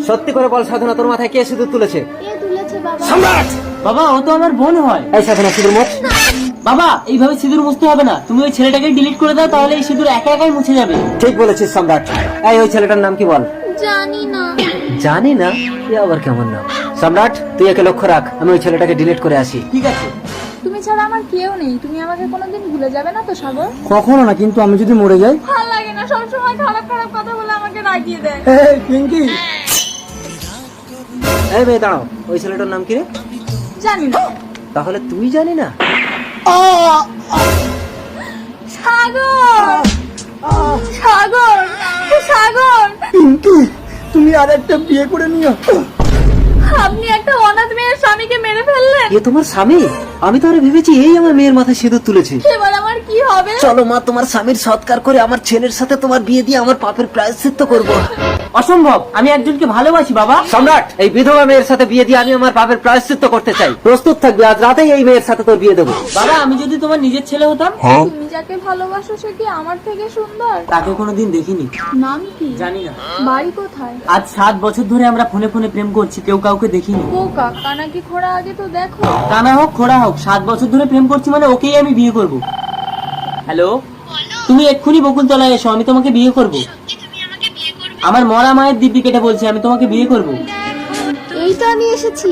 সত্যি করে বল সাধনা, তোর মাথায় কে সিঁদুর তুলেছে? কে তুলেছে বাবা? সম্রাট! বাবা ও তো আমার বোন হয়। এই সাধনা, সিঁদুর মোছ। বাবা এইভাবে সিঁদুর মুছতে হবে না, তুমি ওই ছেলেটাকে ডিলিট করে দাও, তাহলে এই সিঁদুর একা একাই মুছে যাবে। ঠিক বলেছিস সম্রাট। এই ওই ছেলেটার নাম কি বল? জানি না। জানি না? এ আবার কেমন নাম? সম্রাট, তুই একে লক্ষ্য রাখ, আমি ওই ছেলেটাকে ডিলিট করে আসি। ঠিক আছে। তুমি ছাড়া আমার কেউ নেই, তুমি আমাকে কোনোদিন ভুলে যাবে না তো সাগর? কখনো না, কিন্তু আমি যদি মরে যাই? ভালো লাগে না, সবসময় খারাপ খারাপ কথা বলে আমাকে রাগিয়ে দেয়। এই পিঙ্কি, এই মেয়ে দাঁড়াও, ওই ছেলেটার নাম কি রে? জানি না। তাহলে তুই জানি না? সাগর, সাগর, সাগর, পিঙ্কি তুমি আর একটা বিয়ে করে নিও। আপনি একটা অনাথ মেয়ের স্বামীকে মেরে ফেললেন। এ তোমার স্বামী? আমি তো আরে ভেবেছি এই আমার মেয়ের মাথায় সিঁদুর তুলেছে। এবার আমার কি হবে? চলো মা, তোমার স্বামীর সৎকার করে আমার ছেলের সাথে তোমার বিয়ে দিয়ে আমার পাপের প্রায়শ্চিত্ত করব। অসম্ভব, আমি একজনকে ভালোবাসি বাবা। সম্রাট, এই বিধবা মেয়ের সাথে বিয়ে দিয়ে আমি আমার পাপের প্রায়শ্চিত্ত করতে চাই। প্রস্তুত থাকবে, আজ রাতেই এই মেয়ের সাথে তোর বিয়ে দেবো। বাবা আমি যদি তোমার নিজের ছেলে হতাম? তুমি যাকে ভালোবাসো সে কি আমার থেকে সুন্দর? তাকে কোনোদিন দেখিনি। নাম কি? জানি না। বাড়ি কোথায়? আজ 7 বছর ধরে আমরা ফোনে ফোনে প্রেম করছি, কেউ কাউকে দেখিনি। বোকা, কানা কি খোড়া, আগে তো দেখো। কানা হোক খোড়া হোক, 7 বছর ধরে প্রেম করছি মানে ওকেই আমি বিয়ে করব। হ্যালো, তুমি এক্ষুনি বকুলতলায় এসো, আমি তোমাকে বিয়ে করব। আমার মরা মায়ের দিব্যি কেটে বলছি, আমি তোমাকে বিয়ে করব। এই তো আমি এসেছি।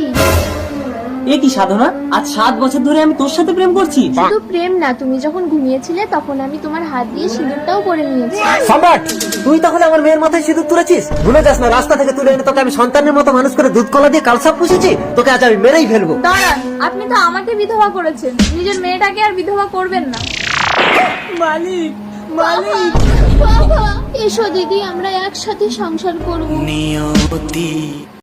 এ কি সাধনা, আজ 7 বছর ধরে আমি তোর সাথে প্রেম করছি। শুধু প্রেম না, তুমি যখন ঘুমিয়েছিলে তখন আমি তোমার হাত দিয়ে সিঁদুরটাও পরে নিয়েছি। সম্রাট, তুই তাহলে আমার মেয়ের মাথায় সিঁদুর তুলেছিস? ভুলে যাস না, রাস্তা থেকে তুলে এনে তোকে আমি সন্তানের মতো মানুষ করে দুধ কলা দিয়ে কালসাপ পুষেছি। তোকে আজ আমি মেরেই ফেলবো। দাঁড়ান, আপনি তো আমাকে বিধবা করেছেন, নিজের মেয়েটাকে আর বিধবা করবেন না। মালিক, মালিক। বাবা, এসো দিদি, আমরা একসাথে সংসার করব।